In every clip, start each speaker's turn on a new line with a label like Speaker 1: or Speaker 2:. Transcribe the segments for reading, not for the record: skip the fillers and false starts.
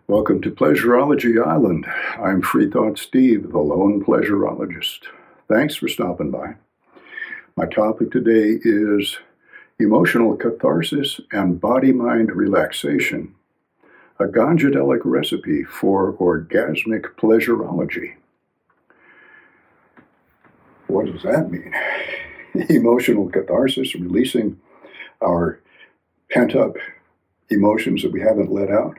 Speaker 1: Welcome to Pleasurology Island. I'm Freethought Steve, the lone pleasurologist. Thanks for stopping by. My topic today is emotional catharsis and body-mind relaxation, a ganjadelic recipe for orgasmic pleasurology. What does that mean? Emotional catharsis, releasing our pent-up emotions that we haven't let out.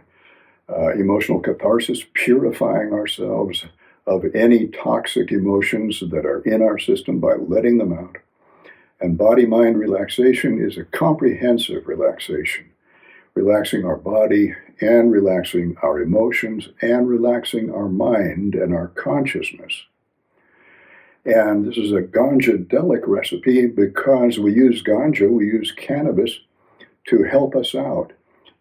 Speaker 1: Emotional catharsis, purifying ourselves of any toxic emotions that are in our system by letting them out. And body-mind relaxation is a comprehensive relaxation, relaxing our body and relaxing our emotions and relaxing our mind and our consciousness. And this is a ganjadelic recipe because we use ganja, we use cannabis to help us out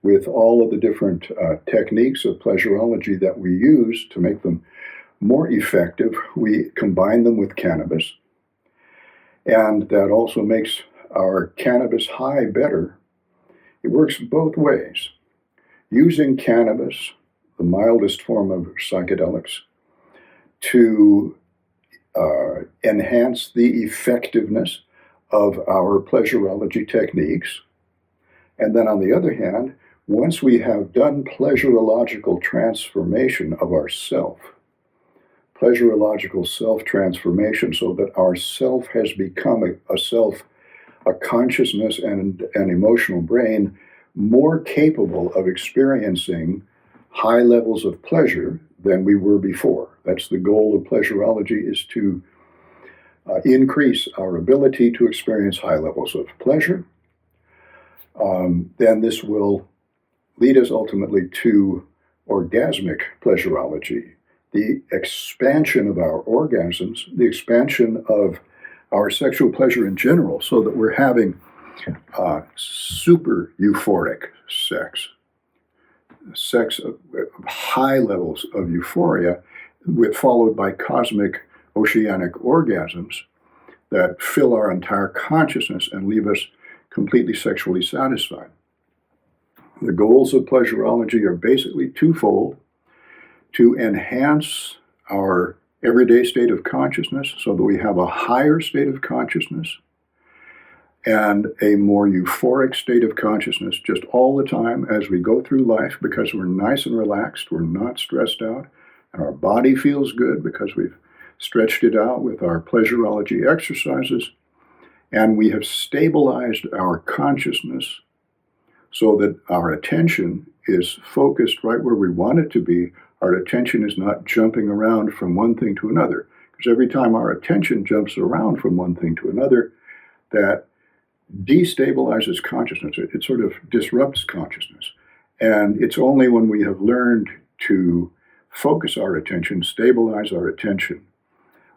Speaker 1: with all of the different techniques of pleasurology that we use to make them more effective. We combine them with cannabis, and that also makes our cannabis high better. It works both ways. Using cannabis, the mildest form of psychedelics, to enhance the effectiveness of our pleasurology techniques. And then on the other hand, once we have done pleasurological transformation of our self, pleasurological self-transformation so that our self has become a self, a consciousness and an emotional brain more capable of experiencing high levels of pleasure than we were before. That's the goal of pleasurology, is to increase our ability to experience high levels of pleasure. Then this will lead us ultimately to orgasmic pleasurology, the expansion of our orgasms, the expansion of our sexual pleasure in general, so that we're having super-euphoric sex of high levels of euphoria, followed by cosmic oceanic orgasms that fill our entire consciousness and leave us completely sexually satisfied. The goals of pleasurology are basically twofold: to enhance our everyday state of consciousness so that we have a higher state of consciousness and a more euphoric state of consciousness just all the time as we go through life, because we're nice and relaxed, we're not stressed out, and our body feels good because we've stretched it out with our pleasurology exercises, and we have stabilized our consciousness so that our attention is focused right where we want it to be. Our attention is not jumping around from one thing to another, because every time our attention jumps around from one thing to another, that destabilizes consciousness. It sort of disrupts consciousness. And it's only when we have learned to focus our attention, stabilize our attention,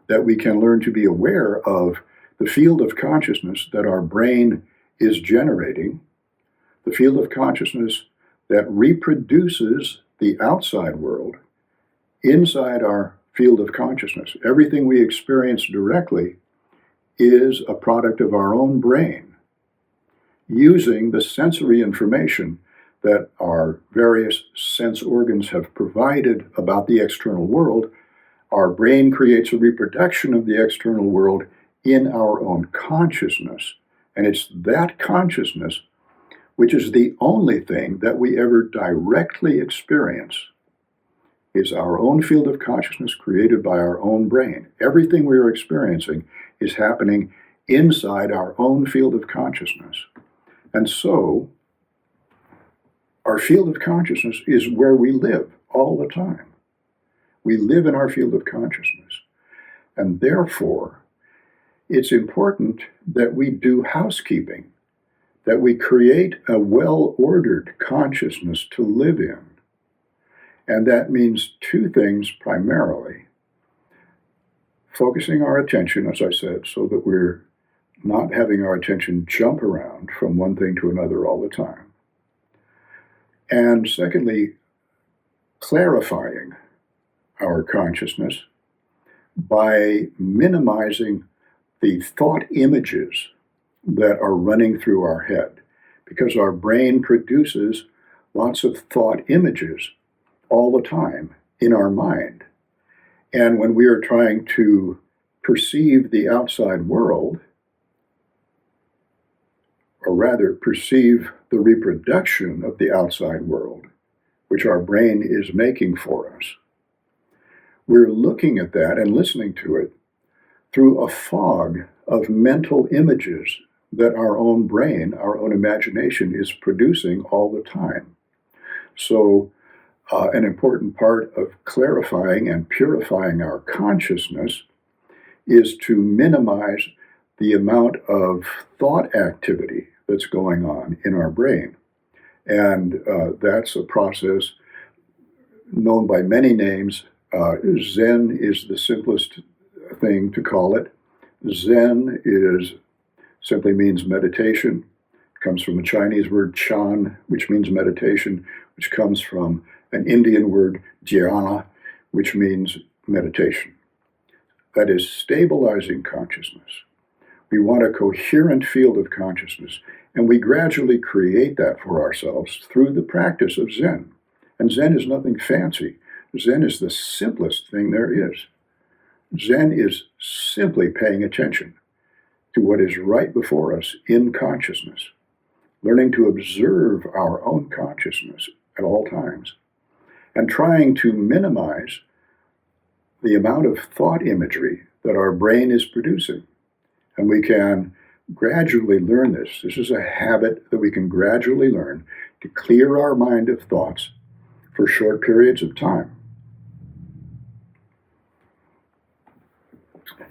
Speaker 1: that we can learn to be aware of the field of consciousness that our brain is generating, the field of consciousness that reproduces the outside world inside our field of consciousness. Everything we experience directly is a product of our own brain, using the sensory information that our various sense organs have provided about the external world. Our brain creates a reproduction of the external world in our own consciousness. And it's that consciousness which is the only thing that we ever directly experience, is our own field of consciousness created by our own brain. Everything we are experiencing is happening inside our own field of consciousness. And so, our field of consciousness is where we live all the time. We live in our field of consciousness. And therefore, it's important that we do housekeeping, that we create a well-ordered consciousness to live in. And that means two things primarily: focusing our attention, as I said, so that we're not having our attention jump around from one thing to another all the time. And secondly, clarifying our consciousness by minimizing the thought images that are running through our head, because our brain produces lots of thought images all the time in our mind. And when we are trying to perceive the outside world, or rather perceive the reproduction of the outside world, which our brain is making for us, we're looking at that and listening to it through a fog of mental images that our own brain, our own imagination is producing all the time. So an important part of clarifying and purifying our consciousness is to minimize the amount of thought activity that's going on in our brain. And that's a process known by many names. Zen is the simplest thing to call it. Zen simply means meditation. It comes from a Chinese word chan, which means meditation, which comes from an Indian word dhyana, which means meditation. That is stabilizing consciousness. We want a coherent field of consciousness, and we gradually create that for ourselves through the practice of Zen. And Zen is nothing fancy. Zen is the simplest thing there is. Zen is simply paying attention to what is right before us in consciousness, learning to observe our own consciousness at all times, and trying to minimize the amount of thought imagery that our brain is producing. And we can gradually learn this. This is a habit that we can gradually learn to clear our mind of thoughts for short periods of time.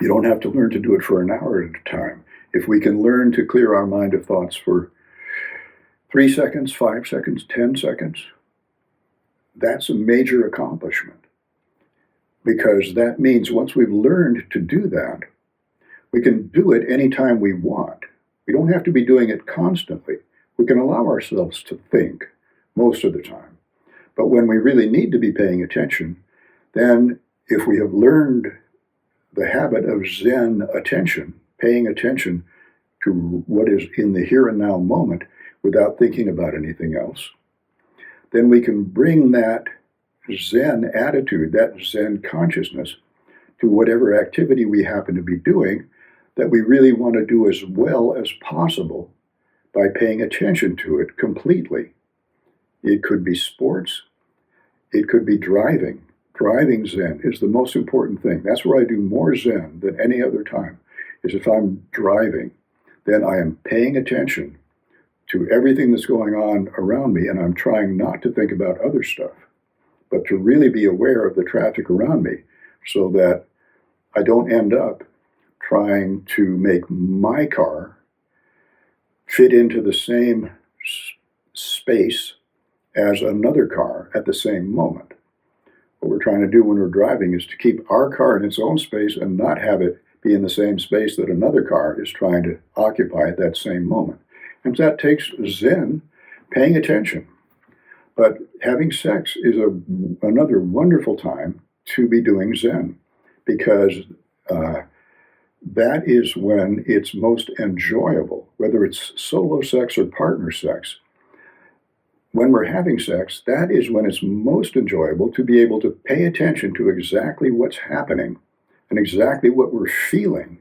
Speaker 1: You don't have to learn to do it for an hour at a time. If we can learn to clear our mind of thoughts for 3 seconds, 5 seconds, 10 seconds, that's a major accomplishment. Because that means once we've learned to do that, we can do it anytime we want. We don't have to be doing it constantly. We can allow ourselves to think most of the time. But when we really need to be paying attention, then if we have learned the habit of Zen attention, paying attention to what is in the here and now moment without thinking about anything else, then we can bring that Zen attitude, that Zen consciousness, to whatever activity we happen to be doing that we really want to do as well as possible by paying attention to it completely. It could be sports. It could be driving. Driving Zen is the most important thing. That's where I do more Zen than any other time, is if I'm driving, then I am paying attention to everything that's going on around me, and I'm trying not to think about other stuff, but to really be aware of the traffic around me so that I don't end up trying to make my car fit into the same space as another car at the same moment. What we're trying to do when we're driving is to keep our car in its own space and not have it be in the same space that another car is trying to occupy at that same moment. And that takes Zen, paying attention. But having sex is another wonderful time to be doing Zen, because that is when it's most enjoyable, whether it's solo sex or partner sex. When we're having sex, that is when it's most enjoyable to be able to pay attention to exactly what's happening and exactly what we're feeling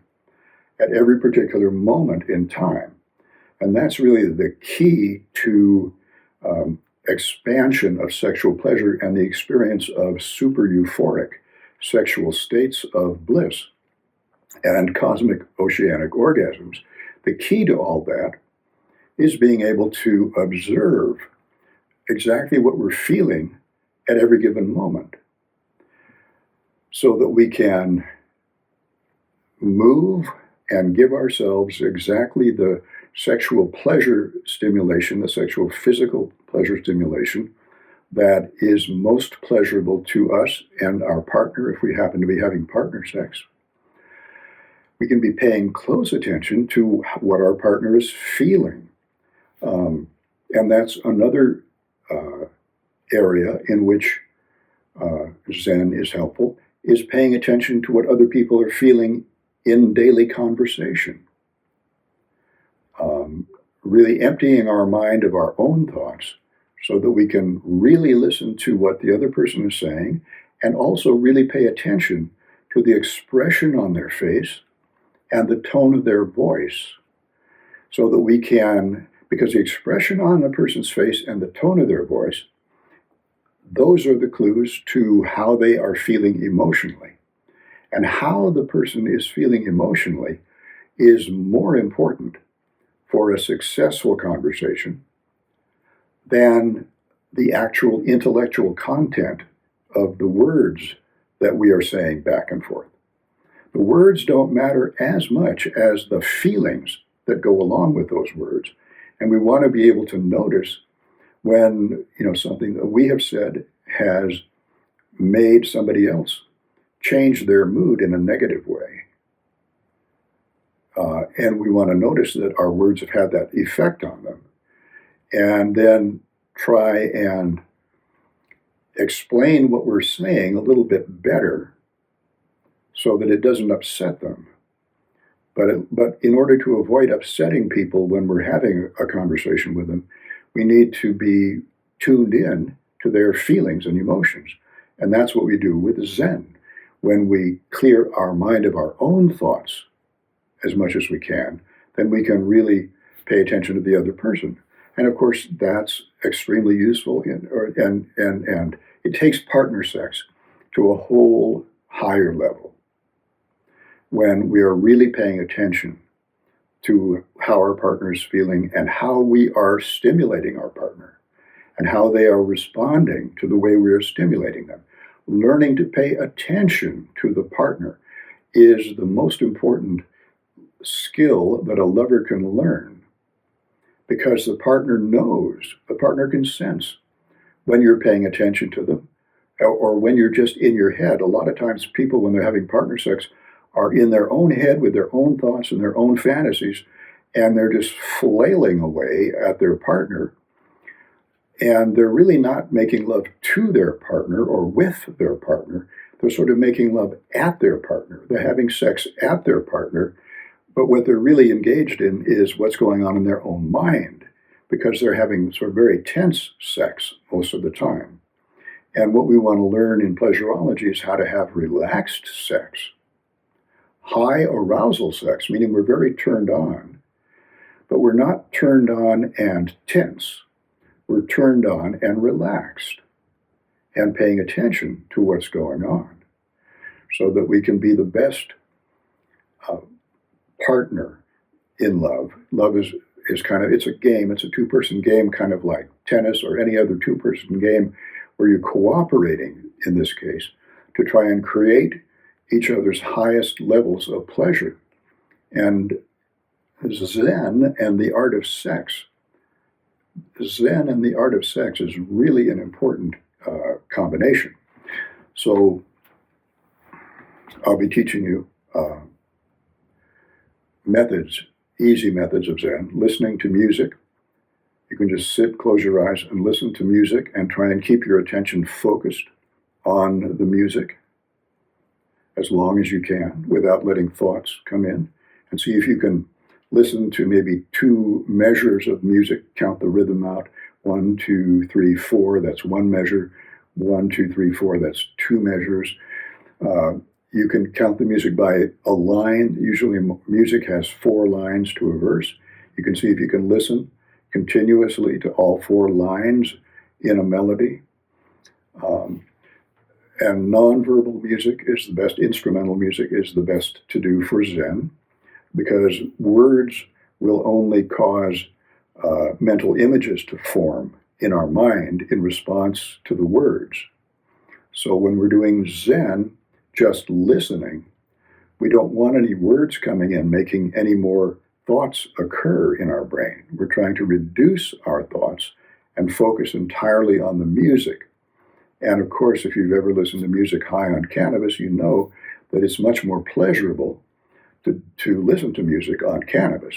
Speaker 1: at every particular moment in time. And that's really the key to expansion of sexual pleasure and the experience of super-euphoric sexual states of bliss and cosmic oceanic orgasms. The key to all that is being able to observe exactly what we're feeling at every given moment so that we can move and give ourselves exactly the sexual pleasure stimulation, the sexual physical pleasure stimulation that is most pleasurable to us and our partner if we happen to be having partner sex. We can be paying close attention to what our partner is feeling. And that's another area in which Zen is helpful, is paying attention to what other people are feeling in daily conversation. Really emptying our mind of our own thoughts so that we can really listen to what the other person is saying and also really pay attention to the expression on their face and the tone of their voice, so that we can, because the expression on a person's face and the tone of their voice, those are the clues to how they are feeling emotionally. And how the person is feeling emotionally is more important for a successful conversation than the actual intellectual content of the words that we are saying back and forth. The words don't matter as much as the feelings that go along with those words. And we want to be able to notice when, something that we have said has made somebody else change their mood in a negative way. And we want to notice that our words have had that effect on them. And then try and explain what we're saying a little bit better so that it doesn't upset them. But in order to avoid upsetting people when we're having a conversation with them, we need to be tuned in to their feelings and emotions. And that's what we do with Zen. When we clear our mind of our own thoughts as much as we can, then we can really pay attention to the other person. And of course, that's extremely useful, and it takes partner sex to a whole higher level when we are really paying attention to how our partner is feeling and how we are stimulating our partner and how they are responding to the way we are stimulating them. Learning to pay attention to the partner is the most important skill that a lover can learn, because the partner knows, the partner can sense when you're paying attention to them or when you're just in your head. A lot of times people, when they're having partner sex, are in their own head with their own thoughts and their own fantasies, and they're just flailing away at their partner. And they're really not making love to their partner or with their partner. They're sort of making love at their partner. They're having sex at their partner. But what they're really engaged in is what's going on in their own mind, because they're having sort of very tense sex most of the time. And what we want to learn in pleasurology is how to have relaxed sex, high arousal sex, meaning we're very turned on, but we're not turned on and tense. We're turned on and relaxed and paying attention to what's going on, so that we can be the best partner in love. Love is kind of, it's a game, it's a two-person game, kind of like tennis or any other two-person game, where you're cooperating, in this case, to try and create each other's highest levels of pleasure. And Zen and the art of sex, Zen and the art of sex is really an important combination. So I'll be teaching you methods, easy methods of Zen. Listening to music. You can just sit, close your eyes, and listen to music and try and keep your attention focused on the music as long as you can without letting thoughts come in. And see if you can listen to maybe 2 measures of music, count the rhythm out. 1, 2, 3, 4, that's 1 measure. 1, 2, 3, 4, that's 2 measures. You can count the music by a line. Usually music has 4 lines to a verse. You can see if you can listen continuously to all 4 lines in a melody. And nonverbal music is the best, instrumental music is the best to do for Zen, because words will only cause mental images to form in our mind in response to the words. So when we're doing Zen, just listening, we don't want any words coming in, making any more thoughts occur in our brain. We're trying to reduce our thoughts and focus entirely on the music. And of course, if you've ever listened to music high on cannabis, you know that it's much more pleasurable to listen to music on cannabis.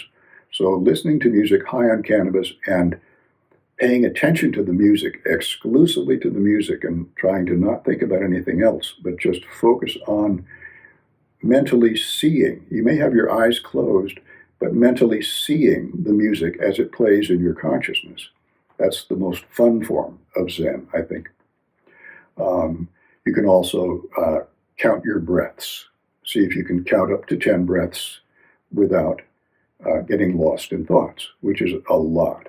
Speaker 1: So listening to music high on cannabis and paying attention to the music, exclusively to the music, and trying to not think about anything else, but just focus on mentally seeing. You may have your eyes closed, but mentally seeing the music as it plays in your consciousness. That's the most fun form of Zen, I think. You can also count your breaths. See if you can count up to 10 breaths without getting lost in thoughts, which is a lot.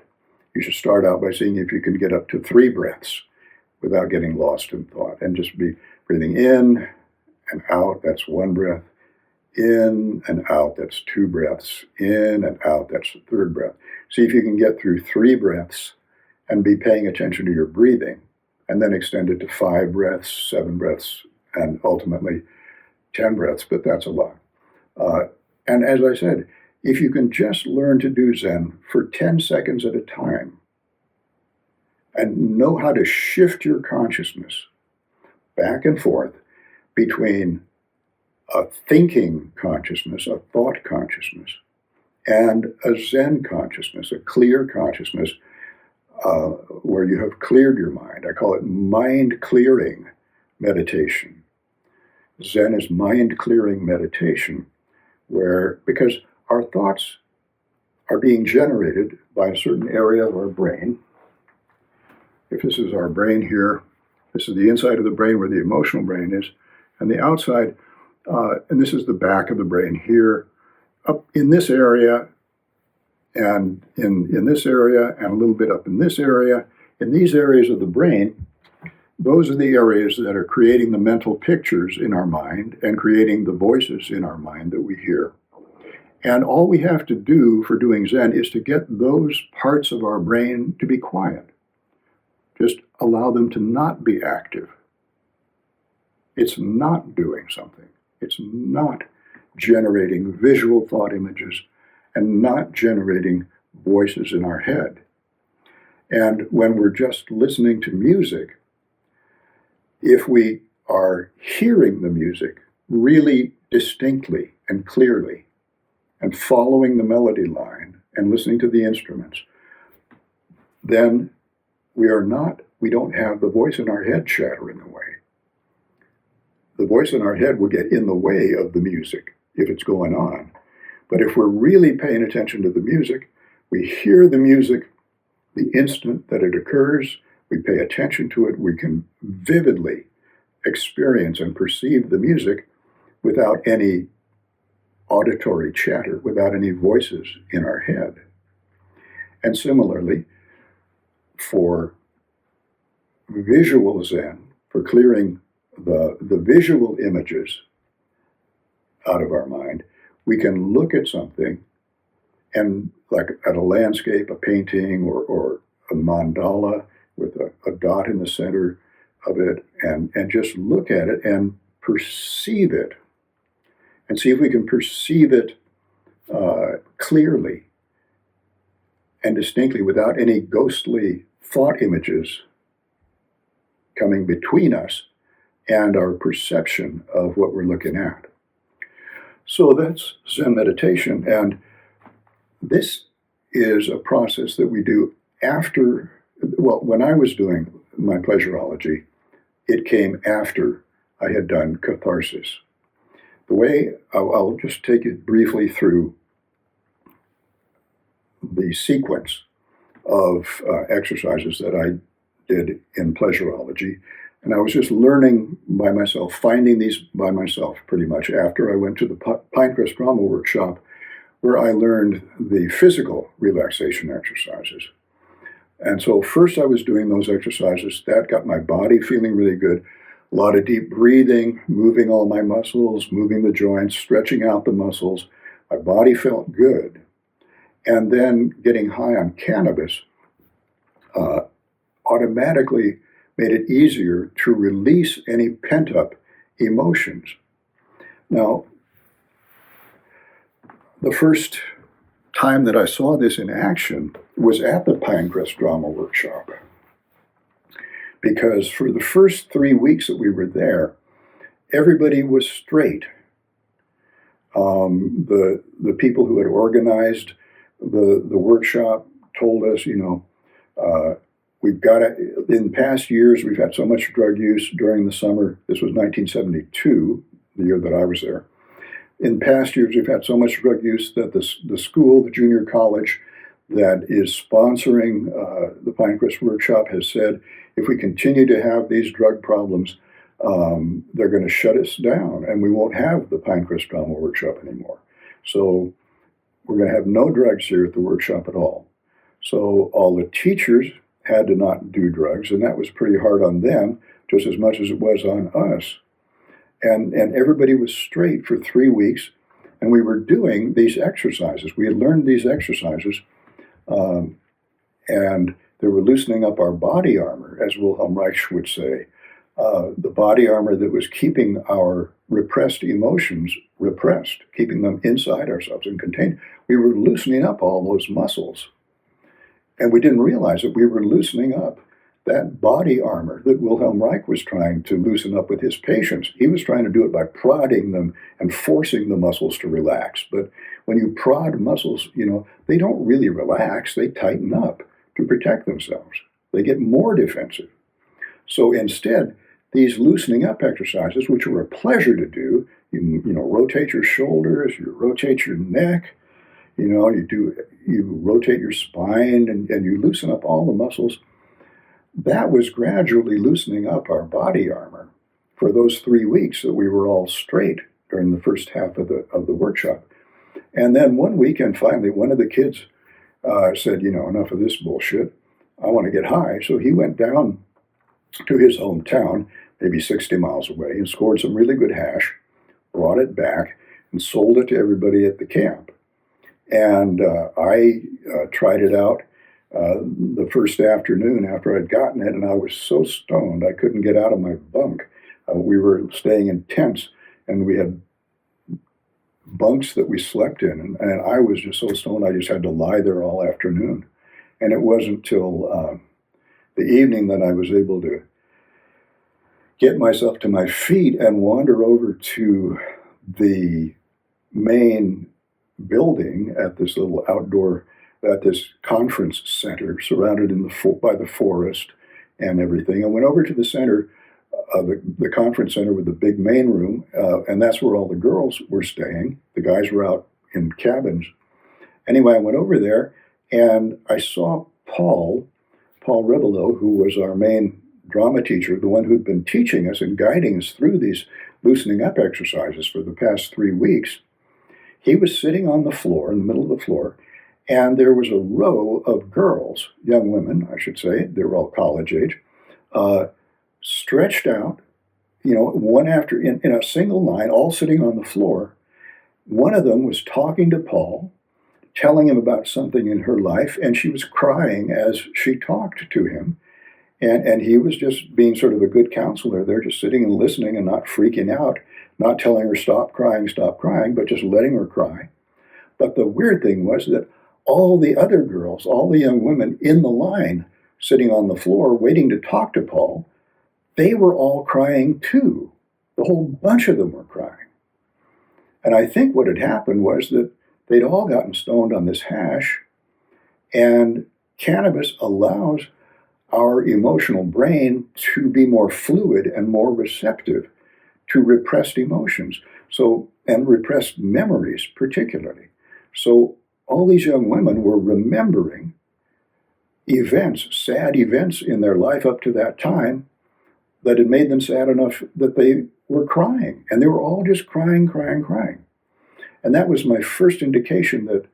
Speaker 1: You should start out by seeing if you can get up to 3 breaths without getting lost in thought, and just be breathing in and out. That's 1 breath. In and out, that's 2 breaths. In and out, that's the 3rd breath. See if you can get through 3 breaths and be paying attention to your breathing, and then extend it to 5 breaths, 7 breaths, and ultimately 10 breaths, but that's a lot. And as I said, if you can just learn to do Zen for 10 seconds at a time and know how to shift your consciousness back and forth between a thinking consciousness, a thought consciousness, and a Zen consciousness, a clear consciousness, where you have cleared your mind. I call it mind clearing meditation. Zen is mind clearing meditation, because our thoughts are being generated by a certain area of our brain. If this is our brain here, this is the inside of the brain where the emotional brain is, and the outside, and this is the back of the brain here, up in this area, and in this area, and a little bit up in this area. In these areas of the brain, those are the areas that are creating the mental pictures in our mind and creating the voices in our mind that we hear. And all we have to do for doing Zen is to get those parts of our brain to be quiet. Just allow them to not be active. It's not doing something. It's not generating visual thought images and not generating voices in our head. And when we're just listening to music, if we are hearing the music really distinctly and clearly, and following the melody line and listening to the instruments, then we don't have the voice in our head chattering away. The voice in our head will get in the way of the music if it's going on. But if we're really paying attention to the music, we hear the music the instant that it occurs, we pay attention to it, we can vividly experience and perceive the music without any auditory chatter, without any voices in our head. And similarly, for visual Zen, for clearing the visual images out of our mind, we can look at something, and like at a landscape, a painting, or a mandala with a dot in the center of it, and just look at it and perceive it, and see if we can perceive it clearly and distinctly without any ghostly thought images coming between us and our perception of what we're looking at. So that's Zen meditation, and this is a process that we do after, when I was doing my pleasurology, it came after I had done catharsis. The way, I'll just take it briefly through the sequence of exercises that I did in pleasurology. And I was just learning by myself, finding these by myself pretty much after I went to the Pinecrest Drama Workshop, where I learned the physical relaxation exercises. And so first I was doing those exercises. That got my body feeling really good. A lot of deep breathing, moving all my muscles, moving the joints, stretching out the muscles. My body felt good. And then getting high on cannabis automatically made it easier to release any pent-up emotions. Now, the first time that I saw this in action was at the Pinecrest Drama Workshop. Because for the first 3 weeks that we were there, everybody was straight. The people who had organized the workshop told us, we've got to, in past years, we've had so much drug use during the summer. This was 1972, the year that I was there. In past years, we've had so much drug use that the school, the junior college, that is sponsoring the Pinecrest Workshop has said, if we continue to have these drug problems, they're going to shut us down and we won't have the Pinecrest Trauma Workshop anymore. So we're going to have no drugs here at the workshop at all. So all the teachers had to not do drugs, and that was pretty hard on them, just as much as it was on us. And everybody was straight for 3 weeks, and we were doing these exercises. We had learned these exercises, and they were loosening up our body armor, as Wilhelm Reich would say, the body armor that was keeping our repressed emotions repressed, keeping them inside ourselves and contained. We were loosening up all those muscles. And we didn't realize that we were loosening up that body armor that Wilhelm Reich was trying to loosen up with his patients. He was trying to do it by prodding them and forcing the muscles to relax. But when you prod muscles, they don't really relax. They tighten up to protect themselves. They get more defensive. So instead, these loosening up exercises, which are a pleasure to do, you rotate your shoulders, you rotate your neck, you rotate your spine, and you loosen up all the muscles. That was gradually loosening up our body armor for those 3 weeks that we were all straight during the first half of the workshop. And then one weekend, finally, one of the kids said, enough of this bullshit. I want to get high. So he went down to his hometown, maybe 60 miles away, and scored some really good hash, brought it back, and sold it to everybody at the camp. And I tried it out the first afternoon after I'd gotten it, and I was so stoned I couldn't get out of my bunk. We were staying in tents, and we had bunks that we slept in, and I was just so stoned I just had to lie there all afternoon. And it wasn't till the evening that I was able to get myself to my feet and wander over to the main building at this little at this conference center surrounded by the forest and everything. I went over to the center, the conference center with the big main room, and that's where all the girls were staying. The guys were out in cabins. Anyway, I went over there and I saw Paul Rebelo, who was our main drama teacher, the one who'd been teaching us and guiding us through these loosening up exercises for the past 3 weeks. He was sitting on the floor, in the middle of the floor, and there was a row of girls, young women, I should say, they were all college age, stretched out, one after, in a single line, all sitting on the floor. One of them was talking to Paul, telling him about something in her life, and she was crying as she talked to him. And he was just being sort of a good counselor there, just sitting and listening and not freaking out, not telling her stop crying, but just letting her cry. But the weird thing was that all the other girls, all the young women in the line sitting on the floor waiting to talk to Paul, they were all crying too. The whole bunch of them were crying. And I think what had happened was that they'd all gotten stoned on this hash, and cannabis allows our emotional brain to be more fluid and more receptive to repressed emotions, and repressed memories particularly. So all these young women were remembering events, sad events in their life up to that time that had made them sad enough that they were crying. And they were all just crying. And that was my first indication that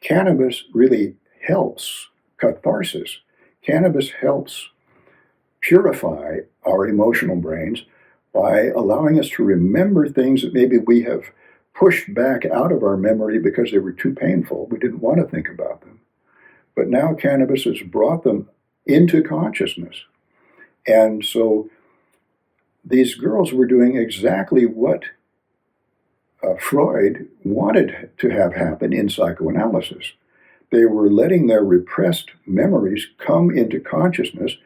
Speaker 1: cannabis really helps catharsis. Cannabis helps purify our emotional brains by allowing us to remember things that maybe we have pushed back out of our memory because they were too painful. We didn't want to think about them. But now cannabis has brought them into consciousness. And so these girls were doing exactly what Freud wanted to have happen in psychoanalysis. They were letting their repressed memories come into consciousness,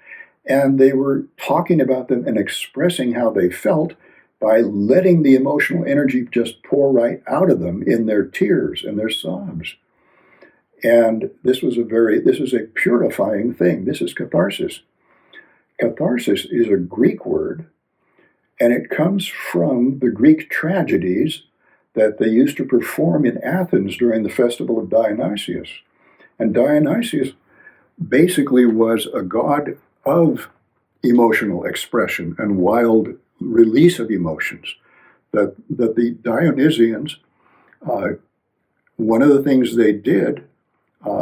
Speaker 1: and they were talking about them and expressing how they felt by letting the emotional energy just pour right out of them in their tears and their sobs. And this is a purifying thing. This is catharsis. Catharsis is a Greek word, and it comes from the Greek tragedies that they used to perform in Athens during the festival of Dionysius. And Dionysius basically was a god of emotional expression and wild release of emotions. That the Dionysians, one of the things they did,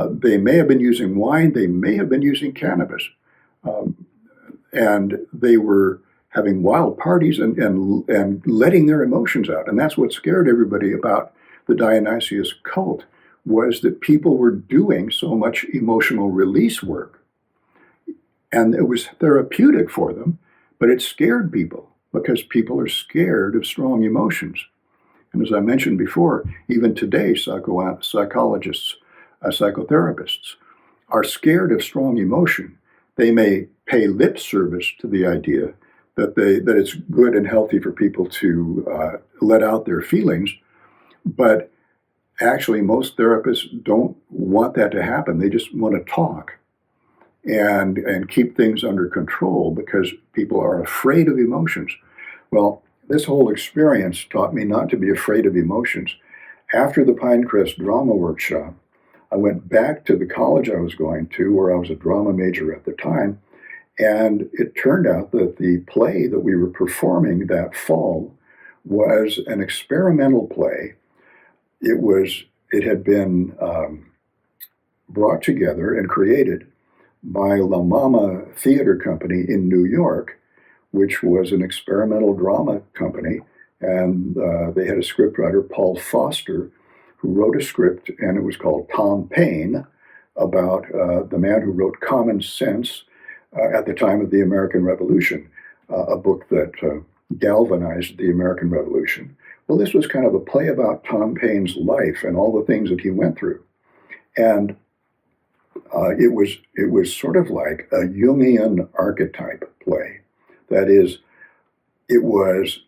Speaker 1: they may have been using wine, they may have been using cannabis, and they were having wild parties and letting their emotions out. And that's what scared everybody about the Dionysius cult, was that people were doing so much emotional release work. And it was therapeutic for them, but it scared people because people are scared of strong emotions. And as I mentioned before, even today, psychologists, psychotherapists are scared of strong emotion. They may pay lip service to the idea that it's good and healthy for people to let out their feelings, but actually most therapists don't want that to happen. They just want to talk and keep things under control because people are afraid of emotions. Well, this whole experience taught me not to be afraid of emotions. After the Pinecrest drama workshop, I went back to the college I was going to, where I was a drama major at the time, and it turned out that the play that we were performing that fall was an experimental play. It had been brought together and created by La Mama Theater Company in New York, which was an experimental drama company. And they had a scriptwriter, Paul Foster, who wrote a script, and it was called Tom Paine, about the man who wrote Common Sense at the time of the American Revolution, a book that galvanized the American Revolution. Well, this was kind of a play about Tom Paine's life and all the things that he went through. And it was sort of like a Jungian archetype play. That is, it was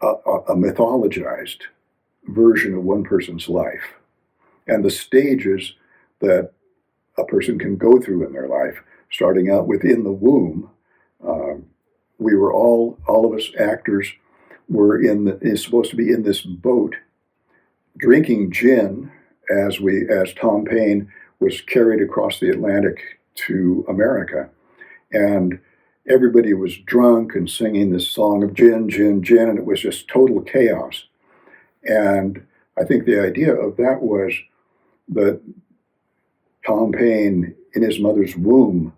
Speaker 1: a mythologized version of one person's life and the stages that a person can go through in their life, starting out within the womb. We were all of us actors were supposed to be in this boat drinking gin as Tom Paine was carried across the Atlantic to America. And everybody was drunk and singing this song of gin, gin, gin, and it was just total chaos. And I think the idea of that was that Tom Paine in his mother's womb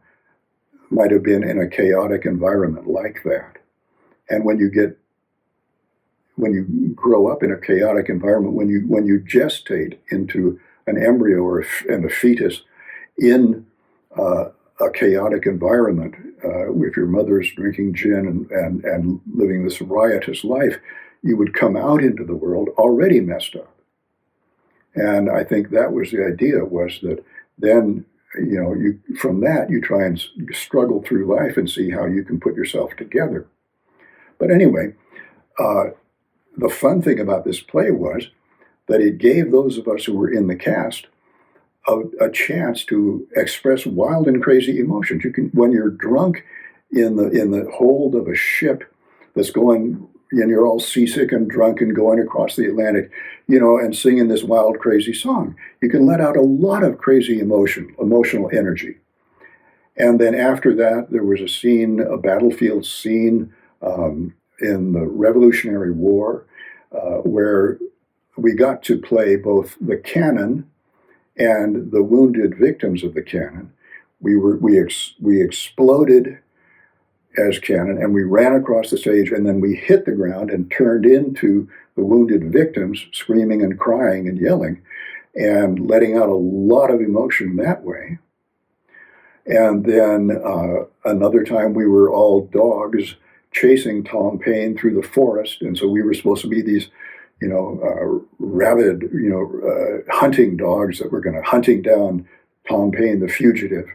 Speaker 1: might have been in a chaotic environment like that. And when you grow up in a chaotic environment, when you gestate into an embryo and a fetus in a chaotic environment, if your mother's drinking gin and living this riotous life, you would come out into the world already messed up. And I think that was the idea, was that then, from that, you try and struggle through life and see how you can put yourself together. But anyway, the fun thing about this play was that it gave those of us who were in the cast a chance to express wild and crazy emotions. You can, when you're drunk in the hold of a ship that's going, and you're all seasick and drunk and going across the Atlantic, and singing this wild, crazy song, you can let out a lot of crazy emotional energy. And then after that, there was a battlefield scene in the Revolutionary War, where we got to play both the cannon and the wounded victims of the cannon. We exploded as cannon, and we ran across the stage, and then we hit the ground and turned into the wounded victims, screaming and crying and yelling, and letting out a lot of emotion that way. And then another time we were all dogs chasing Tom Paine through the forest, and so we were supposed to be these, rabid, hunting dogs that were going to hunting down Tom Paine, the fugitive,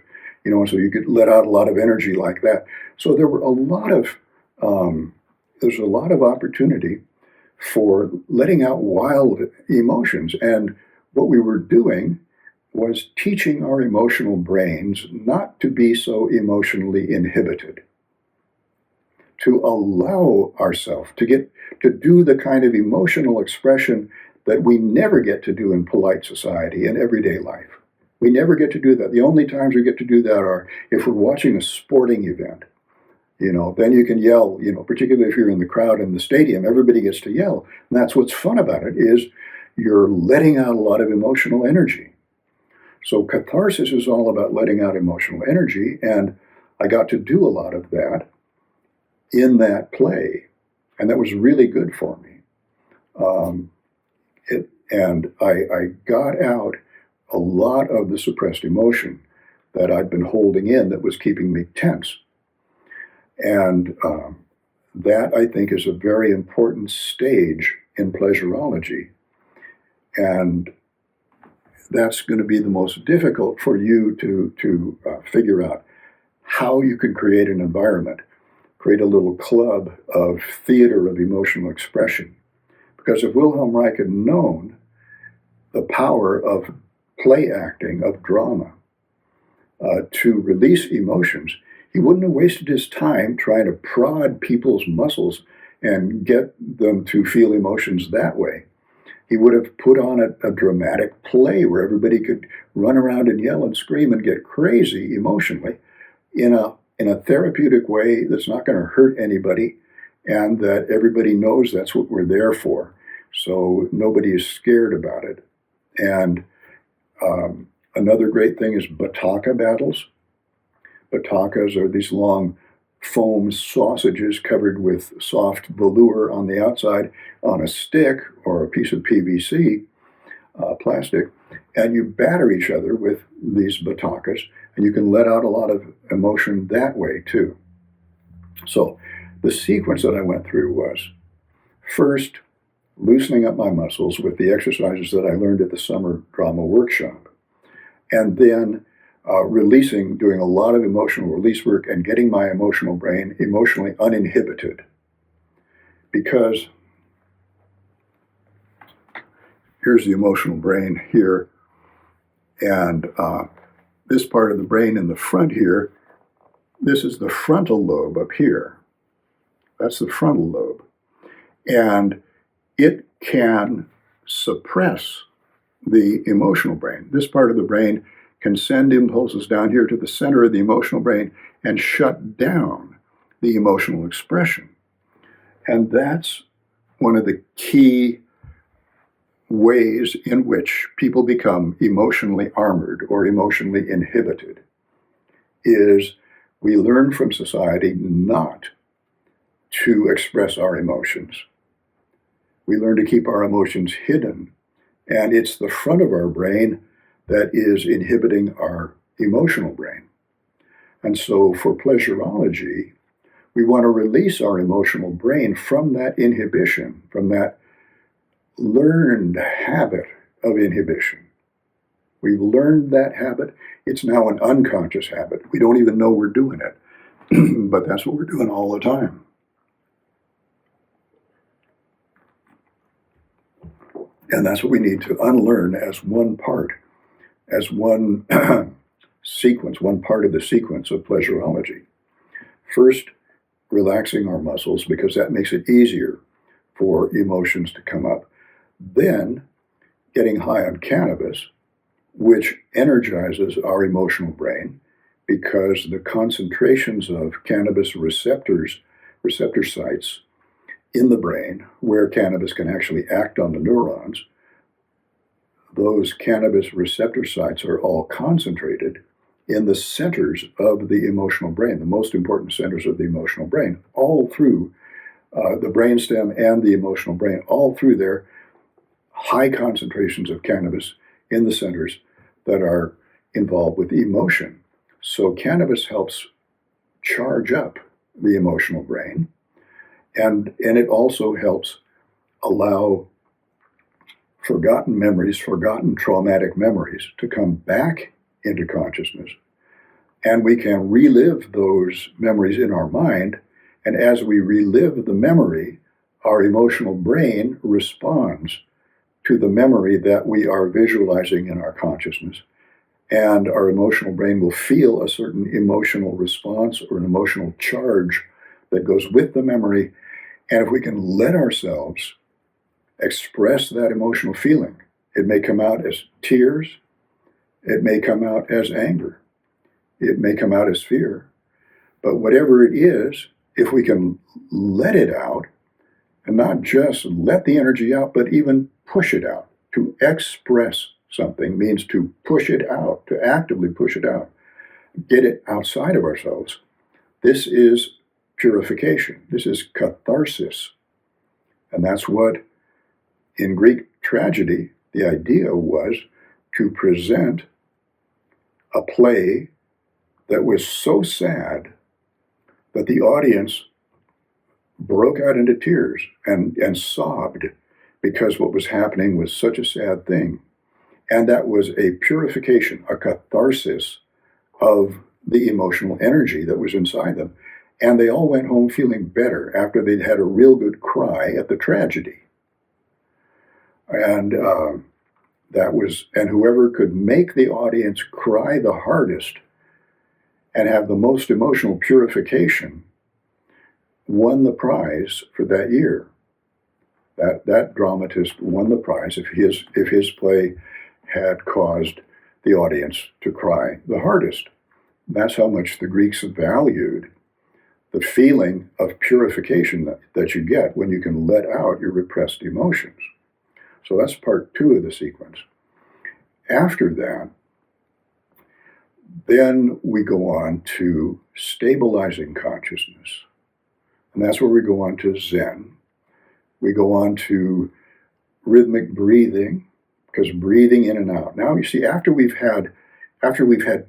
Speaker 1: and so you could let out a lot of energy like that. So there were there's a lot of opportunity for letting out wild emotions, and what we were doing was teaching our emotional brains not to be so emotionally inhibited, to allow ourselves to do the kind of emotional expression that we never get to do in polite society and everyday life. We never get to do that. The only times we get to do that are if we're watching a sporting event. Then you can yell, particularly if you're in the crowd in the stadium, everybody gets to yell. And that's what's fun about it, is you're letting out a lot of emotional energy. So catharsis is all about letting out emotional energy, and I got to do a lot of that in that play, and that was really good for me. And I got out a lot of the suppressed emotion that I'd been holding in that was keeping me tense. And that, I think, is a very important stage in pleasurology. And that's going to be the most difficult for you to figure out how you can create an environment, create a little club of theater of emotional expression. Because if Wilhelm Reich had known the power of play acting, of drama, to release emotions, he wouldn't have wasted his time trying to prod people's muscles and get them to feel emotions that way. He would have put on a dramatic play where everybody could run around and yell and scream and get crazy emotionally in a therapeutic way that's not going to hurt anybody, and that everybody knows that's what we're there for. So nobody is scared about it. And another great thing is bataka battles. Batakas are these long foam sausages covered with soft velour on the outside on a stick or a piece of PVC plastic, and you batter each other with these batakas, and you can let out a lot of emotion that way too. So the sequence that I went through was, first, loosening up my muscles with the exercises that I learned at the summer drama workshop, and then releasing, doing a lot of emotional release work and getting my emotional brain emotionally uninhibited. Because here's the emotional brain here, and this part of the brain in the front here, this is the frontal lobe up here. That's the frontal lobe. And it can suppress the emotional brain. This part of the brain can send impulses down here to the center of the emotional brain and shut down the emotional expression. And that's one of the key ways in which people become emotionally armored or emotionally inhibited, is we learn from society not to express our emotions. We learn to keep our emotions hidden, and it's the front of our brain that is inhibiting our emotional brain. And so for pleasurology, we want to release our emotional brain from that inhibition, from that learned habit of inhibition. We've learned that habit. It's now an unconscious habit. We don't even know we're doing it, but that's what we're doing all the time. And that's what we need to unlearn as one part, as one sequence, one part of the sequence of pleasurology. First, relaxing our muscles, because that makes it easier for emotions to come up. Then, getting high on cannabis, which energizes our emotional brain, because the concentrations of cannabis receptor sites in the brain, where cannabis can actually act on the neurons, those cannabis receptor sites are all concentrated in the centers of the emotional brain, the most important centers of the emotional brain, all through the brainstem and the emotional brain, all through there, high concentrations of cannabis in the centers that are involved with emotion. So cannabis helps charge up the emotional brain, and it also helps allow forgotten memories, forgotten traumatic memories to come back into consciousness. And we can relive those memories in our mind, and as we relive the memory, our emotional brain responds to the memory that we are visualizing in our consciousness. And our emotional brain will feel a certain emotional response or an emotional charge that goes with the memory. And if we can let ourselves express that emotional feeling. It may come out as tears. It may come out as anger. It may come out as fear. But whatever it is, if we can let it out, and not just let the energy out, but even push it out. To express something means to push it out, to actively push it out, get it outside of ourselves. This is purification. This is catharsis. And that's what, in Greek tragedy, the idea was to present a play that was so sad that the audience broke out into tears and sobbed because what was happening was such a sad thing. And that was a purification, a catharsis of the emotional energy that was inside them. And they all went home feeling better after they'd had a real good cry at the tragedy. And and whoever could make the audience cry the hardest and have the most emotional purification won the prize for that year. That dramatist won the prize if his play had caused the audience to cry the hardest. That's how much the Greeks valued the feeling of purification that you get when you can let out your repressed emotions. So that's part 2 of the sequence. After that, then we go on to stabilizing consciousness. And that's where we go on to Zen. We go on to rhythmic breathing, because breathing in and out. Now, you see, after we've had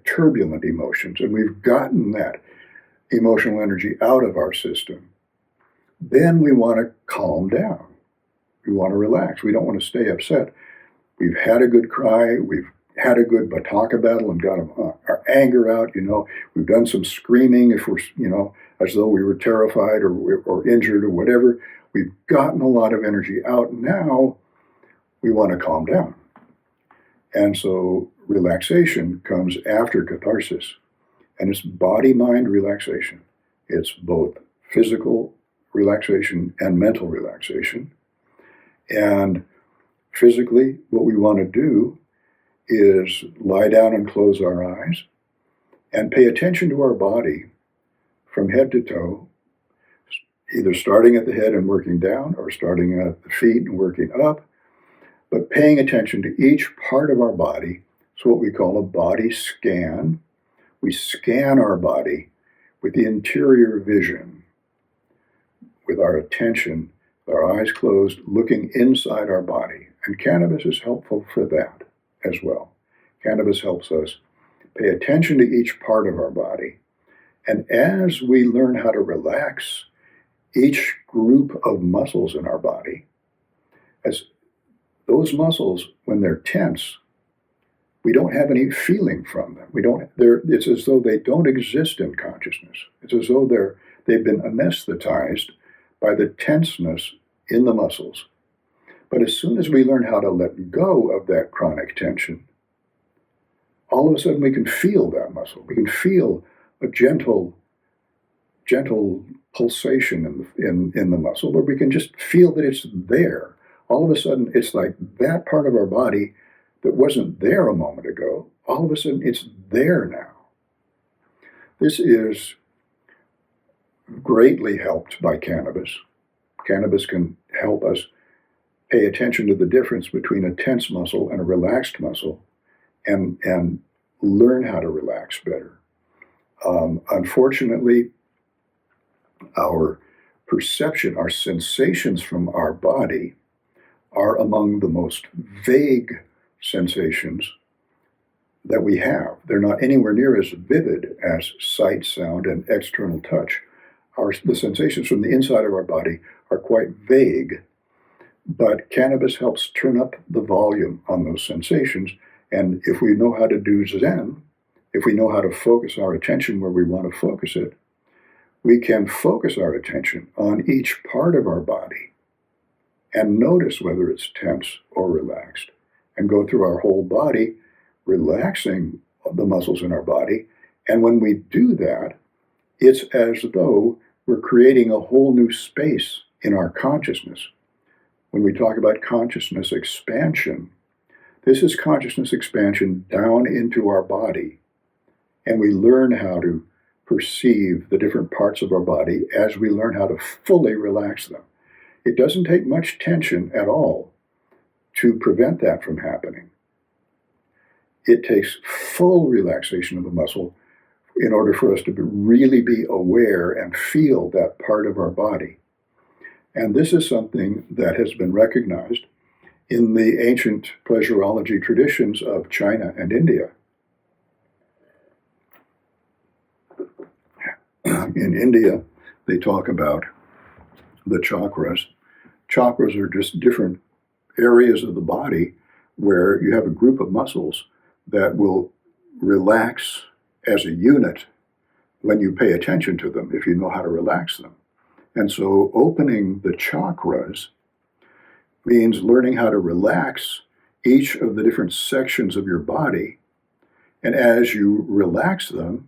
Speaker 1: turbulent emotions and we've gotten that emotional energy out of our system, then we want to calm down. We want to relax. We don't want to stay upset. We've had a good cry. We've had a good bataka battle and got our anger out. We've done some screaming if we're, as though we were terrified or injured or whatever. We've gotten a lot of energy out. Now we want to calm down. And so relaxation comes after catharsis. And it's body-mind relaxation. It's both physical relaxation and mental relaxation. And physically, what we want to do is lie down and close our eyes and pay attention to our body from head to toe, either starting at the head and working down or starting at the feet and working up, but paying attention to each part of our body. It's what we call a body scan. We scan our body with the interior vision, with our attention, with our eyes closed, looking inside our body. And cannabis is helpful for that as well. Cannabis helps us pay attention to each part of our body. And as we learn how to relax each group of muscles in our body, as those muscles, when they're tense, we don't have any feeling from them. It's as though they don't exist in consciousness. It's as though they've been anesthetized by the tenseness in the muscles. But as soon as we learn how to let go of that chronic tension, all of a sudden we can feel that muscle. We can feel a gentle pulsation in the muscle, or we can just feel that it's there. All of a sudden, it's like that part of our body that wasn't there a moment ago, all of a sudden it's there now. This is greatly helped by cannabis. Cannabis can help us pay attention to the difference between a tense muscle and a relaxed muscle and learn how to relax better. Unfortunately, our perception, our sensations from our body are among the most vague sensations that we have. They're not anywhere near as vivid as sight, sound, and external touch. The sensations from the inside of our body are quite vague, but cannabis helps turn up the volume on those sensations. And if we know how to do Zen, if we know how to focus our attention where we want to focus it, we can focus our attention on each part of our body and notice whether it's tense or relaxed, and go through our whole body, relaxing the muscles in our body. And when we do that, it's as though we're creating a whole new space in our consciousness. When we talk about consciousness expansion, this is consciousness expansion down into our body. And we learn how to perceive the different parts of our body as we learn how to fully relax them. It doesn't take much tension at all to prevent that from happening. It takes full relaxation of the muscle in order for us to really be aware and feel that part of our body. And this is something that has been recognized in the ancient pleasurology traditions of China and India. In India, they talk about the chakras. Chakras are just different areas of the body where you have a group of muscles that will relax as a unit when you pay attention to them, if you know how to relax them. And so opening the chakras means learning how to relax each of the different sections of your body. And as you relax them,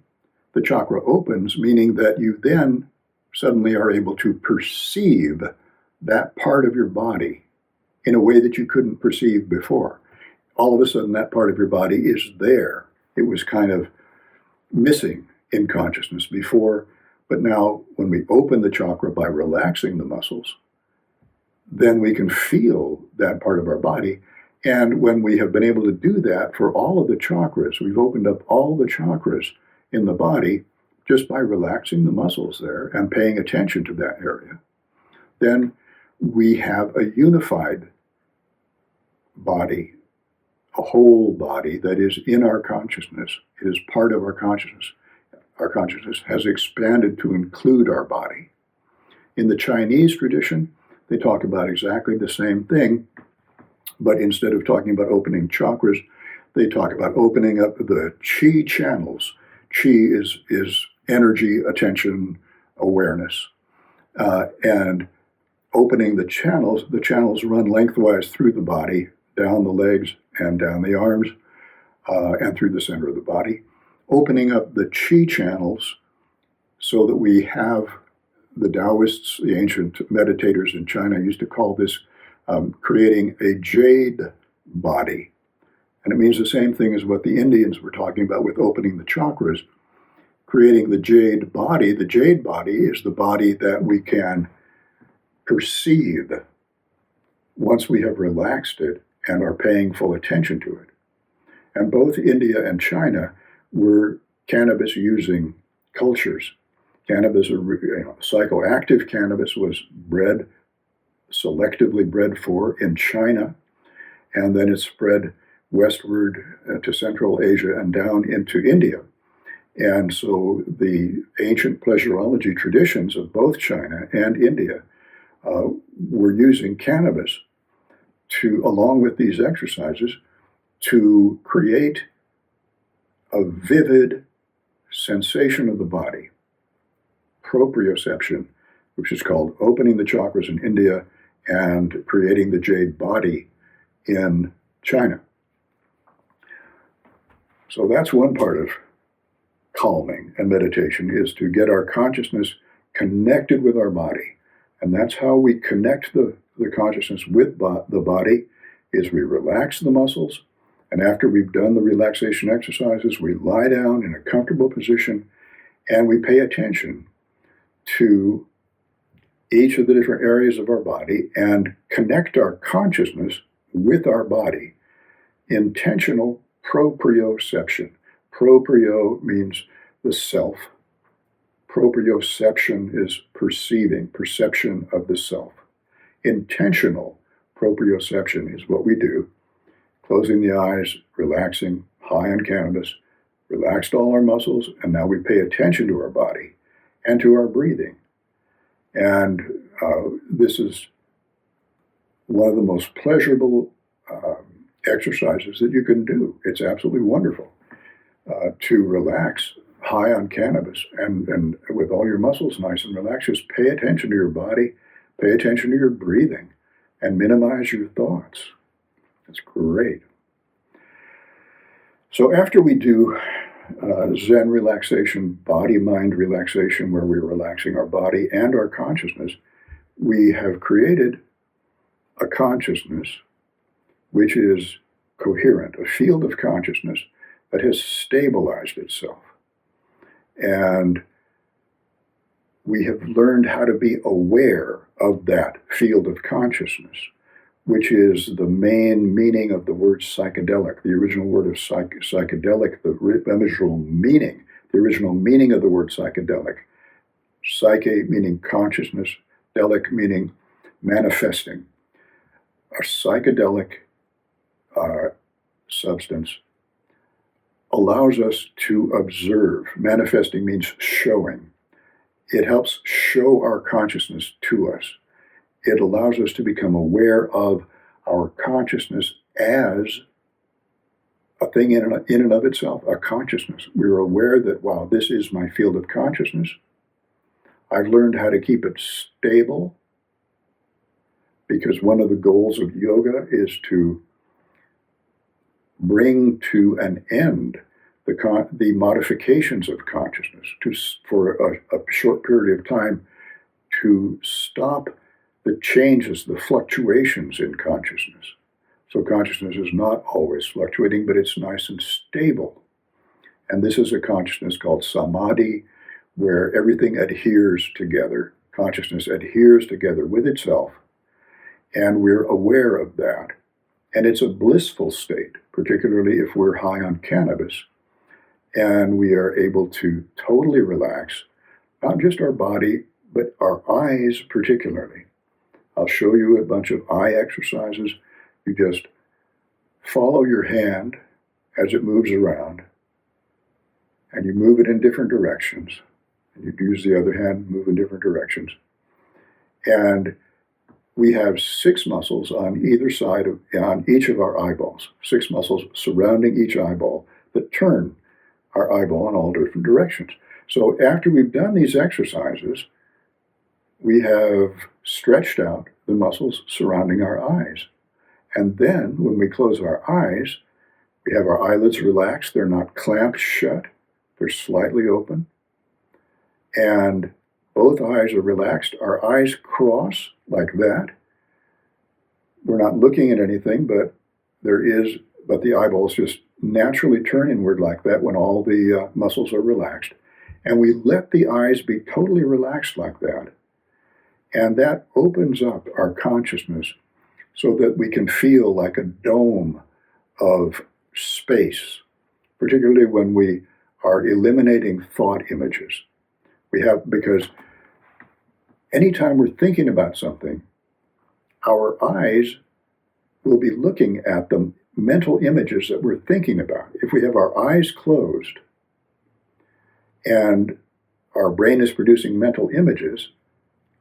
Speaker 1: the chakra opens, meaning that you then suddenly are able to perceive that part of your body in a way that you couldn't perceive before. All of a sudden, that part of your body is there. It was kind of missing in consciousness before, but now when we open the chakra by relaxing the muscles, then we can feel that part of our body. And when we have been able to do that for all of the chakras, we've opened up all the chakras in the body just by relaxing the muscles there and paying attention to that area, then we have a unified body, a whole body that is in our consciousness. It is part of our consciousness. Our consciousness has expanded to include our body. In the Chinese tradition, they talk about exactly the same thing, but instead of talking about opening chakras, they talk about opening up the qi channels. Qi is energy, attention, awareness. And opening the channels run lengthwise through the body, down the legs and down the arms, and through the center of the body. Opening up the qi channels so that we have, the Taoists, the ancient meditators in China used to call this creating a jade body. And it means the same thing as what the Indians were talking about with opening the chakras, creating the jade body. The jade body is the body that we can perceive once we have relaxed it and are paying full attention to it. And both India and China were cannabis-using cultures. Cannabis, psychoactive cannabis was selectively bred for in China, and then it spread westward to Central Asia and down into India. And so the ancient pleasurology traditions of both China and India were using cannabis along with these exercises, to create a vivid sensation of the body, proprioception, which is called opening the chakras in India and creating the jade body in China. So that's one part of calming and meditation, is to get our consciousness connected with our body. And that's how we connect the consciousness with the body, is we relax the muscles. And after we've done the relaxation exercises, we lie down in a comfortable position and we pay attention to each of the different areas of our body and connect our consciousness with our body. Intentional proprioception. Proprio means the self. Proprioception is perception of the self. Intentional proprioception is what we do, closing the eyes, relaxing, high on cannabis, relaxed all our muscles, and now we pay attention to our body and to our breathing. And this is one of the most pleasurable exercises that you can do. It's absolutely wonderful to relax high on cannabis and with all your muscles nice and relaxed. Just pay attention to your body, pay attention to your breathing, and minimize your thoughts. That's great. So after we do Zen relaxation, body-mind relaxation, where we're relaxing our body and our consciousness, we have created a consciousness which is coherent, a field of consciousness that has stabilized itself. And we have learned how to be aware of that field of consciousness, which is the main meaning of the word psychedelic. The original word of psychedelic, the original meaning of the word psychedelic. Psyche meaning consciousness, delic meaning manifesting. A psychedelic substance allows us to observe. Manifesting means showing. It helps show our consciousness to us. It allows us to become aware of our consciousness as a thing in and of itself, a consciousness. We're aware that, wow, this is my field of consciousness. I've learned how to keep it stable, because one of the goals of yoga is to bring to an end the modifications of consciousness, for a short period of time, to stop the changes, the fluctuations in consciousness. So consciousness is not always fluctuating, but it's nice and stable. And this is a consciousness called samadhi, where everything adheres together. Consciousness adheres together with itself, and we're aware of that. And it's a blissful state, particularly if we're high on cannabis, and we are able to totally relax, not just our body, but our eyes particularly. I'll show you a bunch of eye exercises. You just follow your hand as it moves around, and you move it in different directions. And you use the other hand, move in different directions. And we have 6 muscles on either side on each of our eyeballs, 6 muscles surrounding each eyeball that turn our eyeball in all different directions. So after we've done these exercises, we have stretched out the muscles surrounding our eyes. And then when we close our eyes, we have our eyelids relaxed. They're not clamped shut. They're slightly open. And both eyes are relaxed. Our eyes cross like that. We're not looking at anything, but the eyeballs just naturally turn inward like that when all the muscles are relaxed. And we let the eyes be totally relaxed like that. And that opens up our consciousness so that we can feel like a dome of space, particularly when we are eliminating thought images. Because anytime we're thinking about something, our eyes will be looking at the mental images that we're thinking about. If we have our eyes closed and our brain is producing mental images,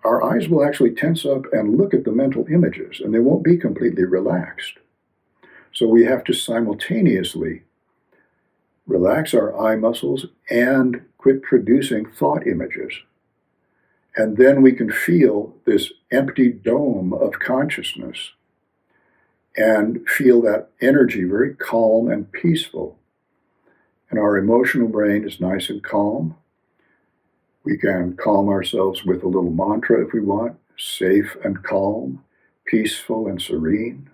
Speaker 1: our eyes will actually tense up and look at the mental images, and they won't be completely relaxed. So we have to simultaneously relax our eye muscles and quit producing thought images. And then we can feel this empty dome of consciousness and feel that energy very calm and peaceful. And our emotional brain is nice and calm. We can calm ourselves with a little mantra if we want, safe and calm, peaceful and serene.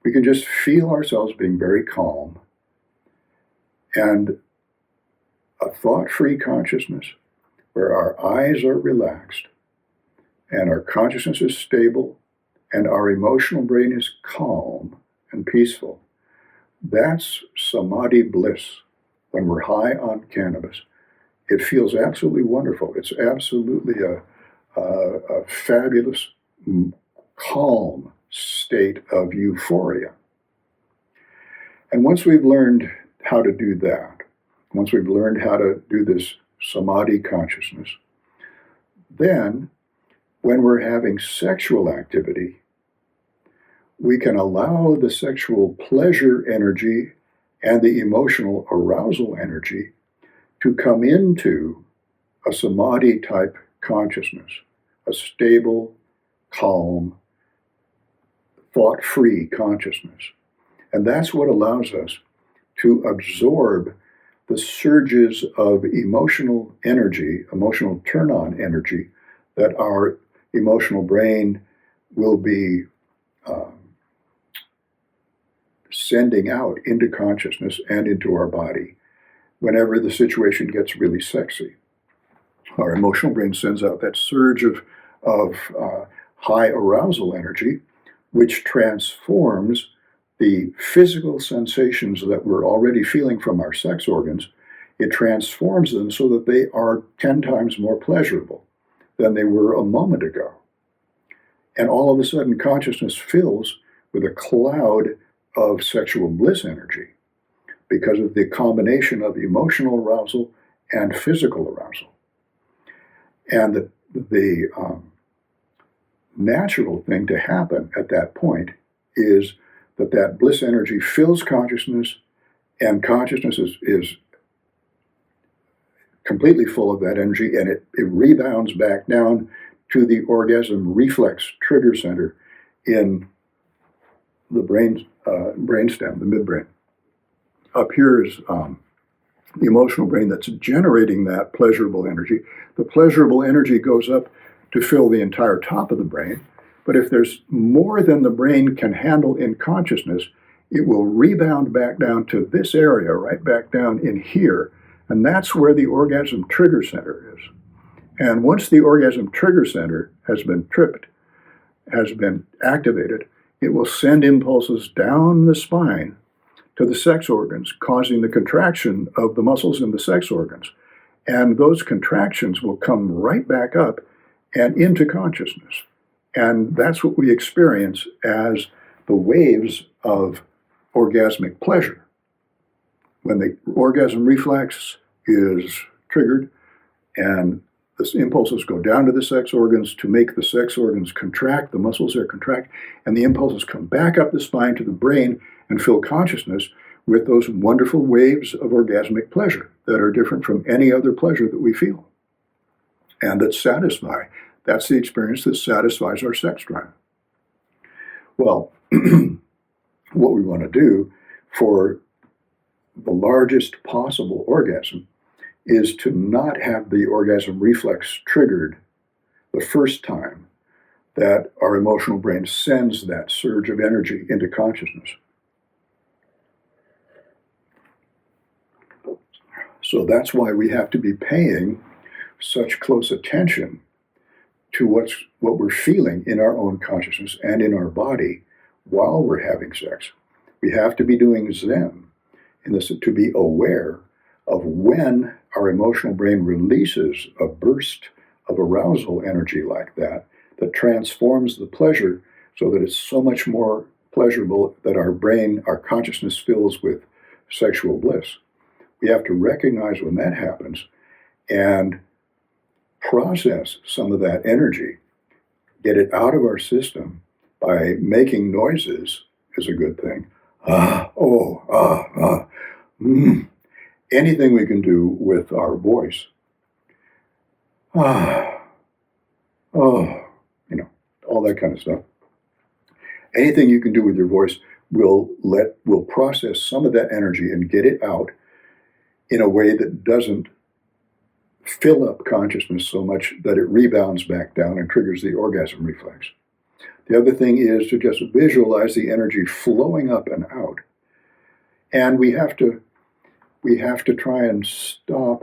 Speaker 1: We can just feel ourselves being very calm. And a thought-free consciousness where our eyes are relaxed and our consciousness is stable and our emotional brain is calm and peaceful. That's samadhi bliss when we're high on cannabis. It feels absolutely wonderful. It's absolutely a fabulous, calm state of euphoria. And once we've learned how to do that, once we've learned how to do this samadhi consciousness, then when we're having sexual activity, we can allow the sexual pleasure energy and the emotional arousal energy to come into a samadhi type consciousness, a stable, calm, thought-free consciousness. And that's what allows us to absorb the surges of emotional energy, emotional turn-on energy that our emotional brain will be sending out into consciousness and into our body whenever the situation gets really sexy. Our emotional brain sends out that surge of high arousal energy, which transforms the physical sensations that we're already feeling from our sex organs. It transforms them so that they are 10 times more pleasurable than they were a moment ago. And all of a sudden, consciousness fills with a cloud of sexual bliss energy because of the combination of emotional arousal and physical arousal. And the natural thing to happen at that point is that bliss energy fills consciousness, and consciousness is completely full of that energy, and it rebounds back down to the orgasm reflex trigger center in the brainstem, the midbrain. Up here is the emotional brain that's generating that pleasurable energy. The pleasurable energy goes up to fill the entire top of the brain, but if there's more than the brain can handle in consciousness, it will rebound back down to this area, right back down in here, and that's where the orgasm trigger center is. And once the orgasm trigger center has been activated, it will send impulses down the spine to the sex organs, causing the contraction of the muscles in the sex organs. And those contractions will come right back up and into consciousness. And that's what we experience as the waves of orgasmic pleasure. When the orgasm reflex is triggered and the impulses go down to the sex organs to make the sex organs contract, the muscles there contract, and the impulses come back up the spine to the brain and fill consciousness with those wonderful waves of orgasmic pleasure that are different from any other pleasure that we feel and that satisfy. That's the experience that satisfies our sex drive. Well, what we want to do for the largest possible orgasm is to not have the orgasm reflex triggered the first time that our emotional brain sends that surge of energy into consciousness. So that's why we have to be paying such close attention to what we're feeling in our own consciousness and in our body while we're having sex. We have to be doing Zen in this to be aware of when our emotional brain releases a burst of arousal energy like that transforms the pleasure so that it's so much more pleasurable that our brain, our consciousness fills with sexual bliss. We have to recognize when that happens and process some of that energy, get it out of our system by making noises is a good thing. Anything we can do with our voice. All that kind of stuff. Anything you can do with your voice will process some of that energy and get it out in a way that doesn't fill up consciousness so much that it rebounds back down and triggers the orgasm reflex. The other thing is to just visualize the energy flowing up and out. And we have to try and stop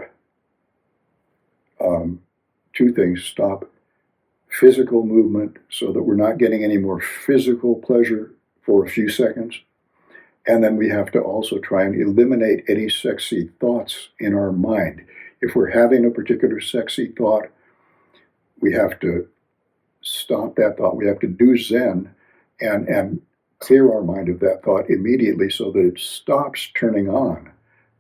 Speaker 1: two things. Stop physical movement so that we're not getting any more physical pleasure for a few seconds. And then we have to also try and eliminate any sexy thoughts in our mind. If we're having a particular sexy thought, we have to stop that thought. We have to do Zen and clear our mind of that thought immediately so that it stops turning on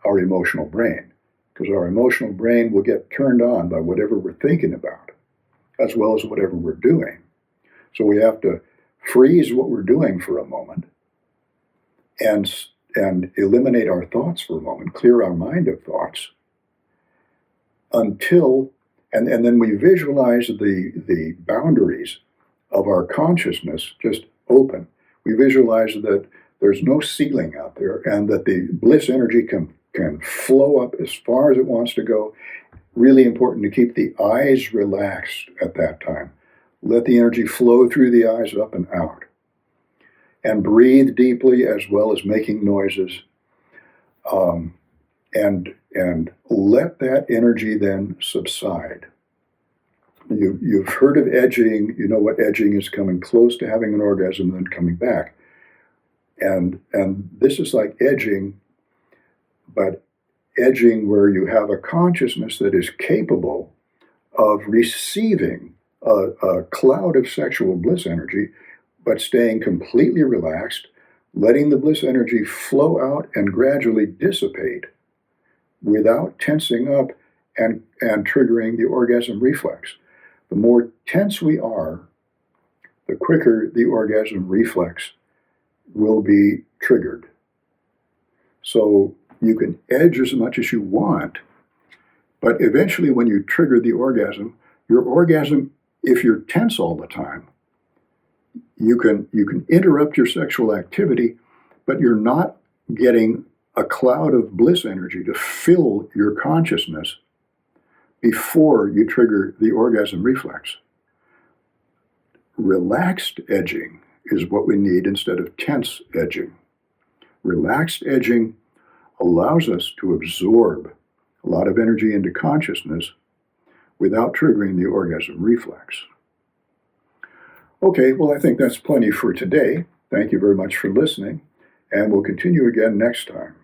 Speaker 1: our emotional brain. Because our emotional brain will get turned on by whatever we're thinking about, as well as whatever we're doing. So we have to freeze what we're doing for a moment and eliminate our thoughts for a moment, clear our mind of thoughts, until, and then we visualize the boundaries of our consciousness just open. We visualize that there's no ceiling out there and that the bliss energy can flow up as far as it wants to go. Really important to keep the eyes relaxed at that time. Let the energy flow through the eyes up and out. and breathe deeply as well as making noises. And let that energy then subside. You've heard of edging. You know what edging is: coming close to having an orgasm and then coming back. And this is like edging, but edging where you have a consciousness that is capable of receiving a cloud of sexual bliss energy, but staying completely relaxed, letting the bliss energy flow out and gradually dissipate without tensing up and triggering the orgasm reflex. The more tense we are, the quicker the orgasm reflex will be triggered. So you can edge as much as you want, but eventually when you trigger the orgasm, your orgasm, if you're tense all the time, you can interrupt your sexual activity, but you're not getting a cloud of bliss energy to fill your consciousness before you trigger the orgasm reflex. Relaxed edging is what we need instead of tense edging. Relaxed edging allows us to absorb a lot of energy into consciousness without triggering the orgasm reflex. Okay, well, I think that's plenty for today. Thank you very much for listening, and we'll continue again next time.